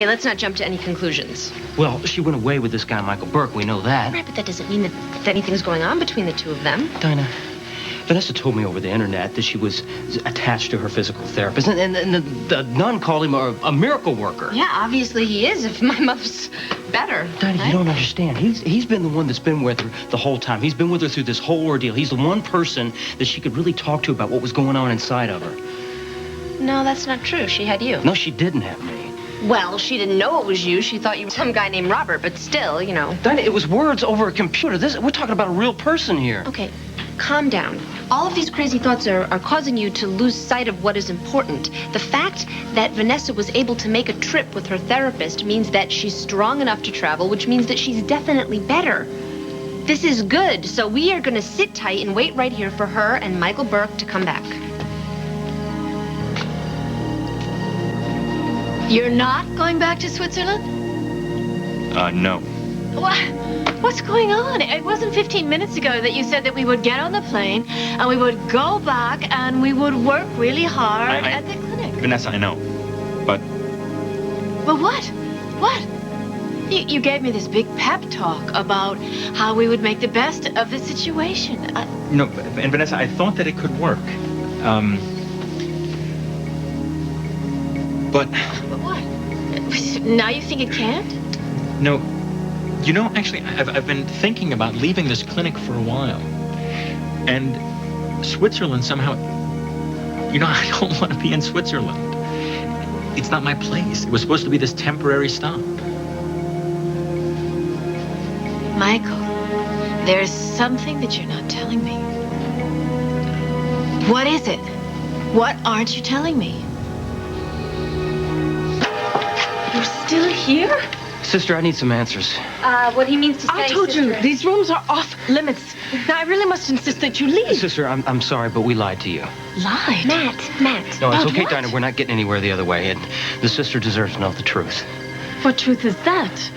Hey, let's not jump to any conclusions. Well, she went away with this guy, Michael Burke. We know that. Right, but that doesn't mean that anything's going on between the two of them. Dinah, Vanessa told me over the internet that she was attached to her physical therapist, and the nun called him a miracle worker. Yeah, obviously he is, if my mother's better. Dinah, right? you don't understand. He's been the one that's been with her the whole time. He's been with her through this whole ordeal. He's the one person that she could really talk to about what was going on inside of her. No, that's not true. She had you. No, she didn't have me. Well, she didn't know it was you. She thought you were some guy named Robert, but still, you know. Dinah, it was words over a computer. We're talking about a real person here. Okay, calm down. All of these crazy thoughts are causing you to lose sight of what is important. The fact that Vanessa was able to make a trip with her therapist means that she's strong enough to travel, which means that she's definitely better. This is good, so we are going to sit tight and wait right here for her and Michael Burke to come back. You're not going back to Switzerland? No. What? What's going on? It wasn't 15 minutes ago that you said that we would get on the plane and we would go back and we would work really hard at the clinic. Vanessa, I know. But what? What? You gave me this big pep talk about how we would make the best of the situation. no, and Vanessa, I thought that it could work. But what? Now you think it can't? no, you know, actually, I've been thinking about leaving this clinic for a while. And Switzerland somehow, you know, I don't want to be in Switzerland. It's not my place. It was supposed to be this temporary stop. Michael, there's something that you're not telling me. What is it? What aren't you telling me? You're still here? Sister, I need some answers. What he means to say, I told you, sister. these rooms are off limits. Now, I really must insist that you leave. Sister, I'm sorry, but we lied to you. Lied? Matt. No, it's About okay, what? Dinah. We're not getting anywhere the other way, and the sister deserves to know the truth. What truth is that?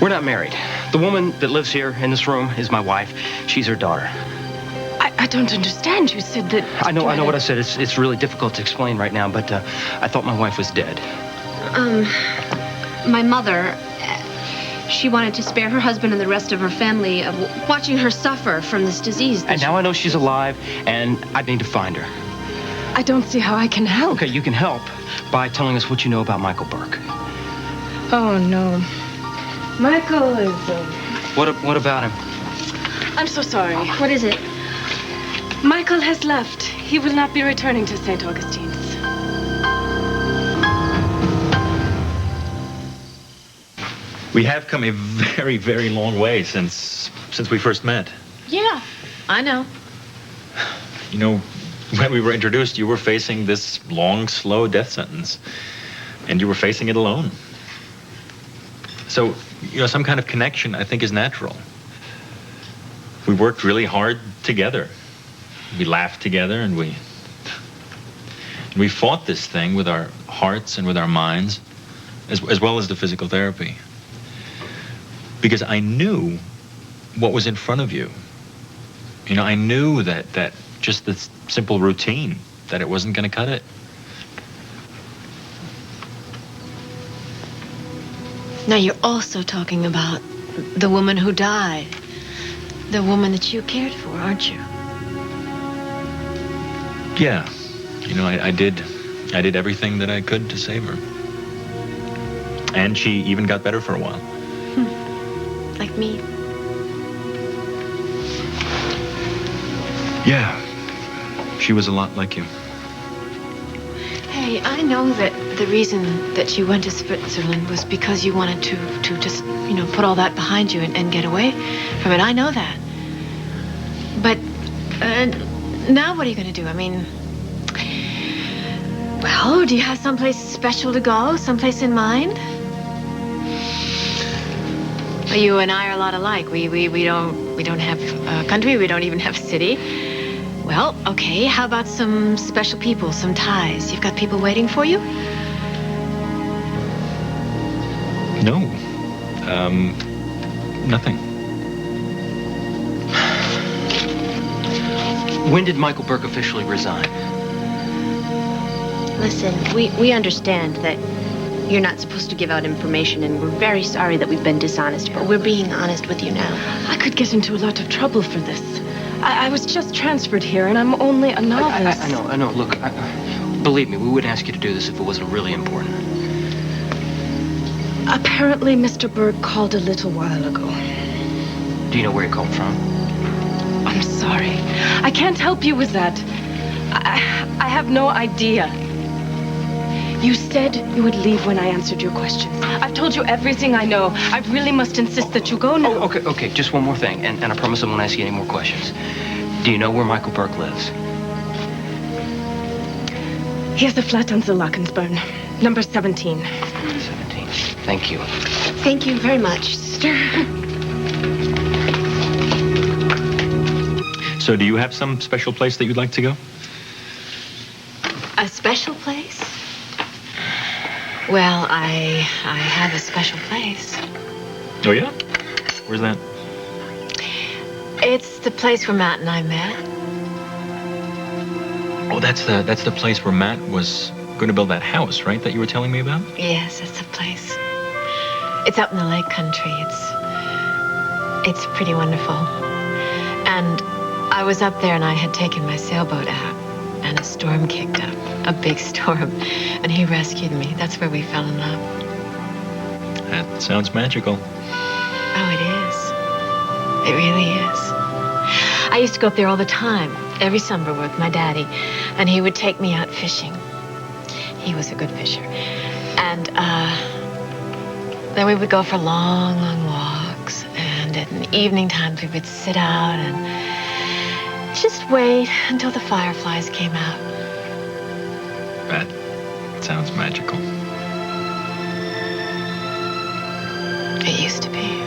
We're not married. The woman that lives here in this room is my wife. She's her daughter. I don't understand. You said that... I know what I said. It's really difficult to explain right now, but I thought my wife was dead. My mother, she wanted to spare her husband and the rest of her family of watching her suffer from this disease. And now I know she's alive, and I need to find her. I don't see how I can help. Okay, you can help by telling us what you know about Michael Burke. Oh, no. Michael is... What about him? I'm so sorry. What is it? Michael has left. He will not be returning to St. Augustine's. We have come a very, very long way since we first met. Yeah, I know. You know, when we were introduced, you were facing this long, slow death sentence. And you were facing it alone. So, you know, some kind of connection, I think, is natural. We worked really hard together. We laughed together, and we fought this thing with our hearts and with our minds, as well as the physical therapy. Because I knew what was in front of you. You know, I knew that just this simple routine, that it wasn't going to cut it. Now you're also talking about the woman who died. The woman that you cared for, aren't you? Yeah. You know, I did everything that I could to save her. And she even got better for a while. Like me. Yeah. She was a lot like you. Hey, I know that the reason that you went to Switzerland was because you wanted to just, you know, put all that behind you and get away from it. I know that. But now what are you going to do? I mean, well, do you have someplace special to go? Someplace in mind? You and I are a lot alike. We don't have a country. We don't even have a city. Well, okay, how about some special people, some ties? You've got people waiting for you? No. Nothing. When did Michael Burke officially resign? Listen, we understand that You're not supposed to give out information, and we're very sorry that we've been dishonest, but we're being honest with you now. I could get into a lot of trouble for this. I was just transferred here, and I'm only a novice. I know. Look, believe me, we wouldn't ask you to do this if it wasn't really important. Apparently, Mr. Berg called a little while ago. Do you know where he called from? I'm sorry. I can't help you with that. I have no idea. You said you would leave when I answered your questions. I've told you everything I know. I really must insist that you go now. Oh, okay. Just one more thing, and I promise I won't ask you any more questions. Do you know where Michael Burke lives? He has a flat on Zillachensburn, number 17. 17. Thank you. Thank you very much, sister. So do you have some special place that you'd like to go? A special place? Well, I have a special place. Oh, yeah? Where's that? It's the place where Matt and I met. Oh, that's the place where Matt was going to build that house, right, that you were telling me about? Yes, it's the place. It's up in the lake country. It's pretty wonderful. And I was up there and I had taken my sailboat out and a storm kicked up, a big storm, and he rescued me. That's where we fell in love. That sounds magical. Oh, it is. It really is. I used to go up there all the time, every summer with my daddy, and he would take me out fishing. He was a good fisher. And then we would go for long, long walks, and at the evening times we would sit out and just wait until the fireflies came out. That sounds magical. It used to be.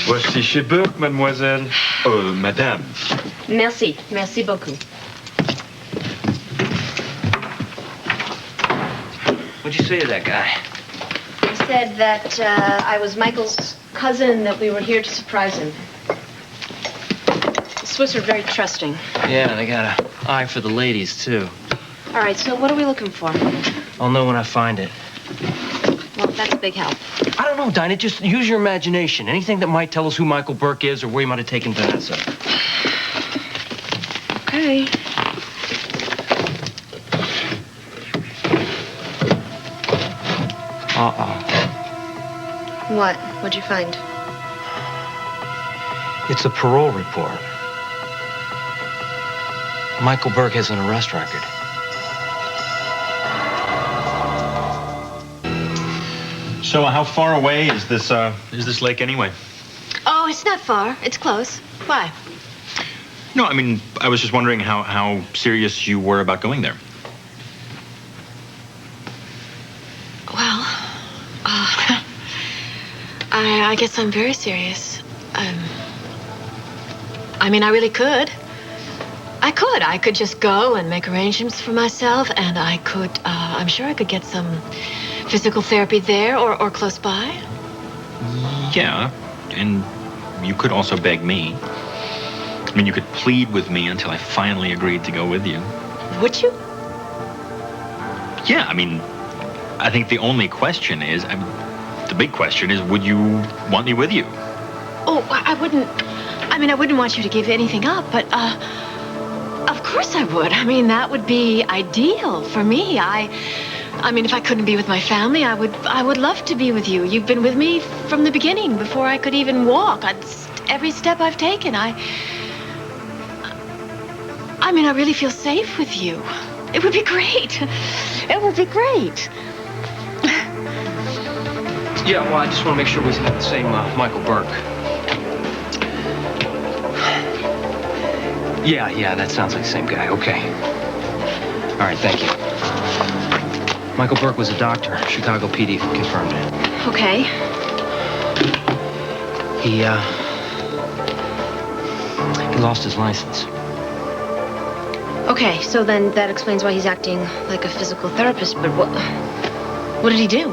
Voici chez Burke, mademoiselle. Madame. Merci beaucoup. What'd you say to that guy? He said that I was Michael's cousin and that we were here to surprise him. The Swiss are very trusting. Yeah, they got an eye for the ladies, too. All right, so what are we looking for? I'll know when I find it. Well, that's a big help. I don't know, Dinah. Just use your imagination. Anything that might tell us who Michael Burke is or where he might have taken Vanessa. Okay. What? What'd you find? It's a parole report. Michael Burke has an arrest record. So how far away is this lake anyway? Oh, it's not far. It's close. Why? No, I mean, I was just wondering how serious you were about going there. Well, I guess I'm very serious. I mean, I really could. I could just go and make arrangements for myself, and I could, I'm sure I could get some physical therapy there or close by. Yeah, and you could also beg me. I mean, you could plead with me until I finally agreed to go with you. Would you? Yeah, I mean, I think the only question is, the big question is, would you want me with you? Oh, I wouldn't want you to give anything up, but, of course I would. I mean, that would be ideal for me. I mean, if I couldn't be with my family, I would love to be with you. You've been with me from the beginning, before I could even walk. Every step I've taken, I mean, I really feel safe with you. It would be great. It would be great. Yeah, well, I just want to make sure we have the same Michael Burke. Yeah, that sounds like the same guy. Okay. All right, thank you. Michael Burke was a doctor. Chicago PD confirmed it. Okay. He lost his license. Okay, so then that explains why he's acting like a physical therapist, but what did he do?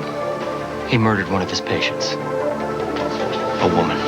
He murdered one of his patients. A woman.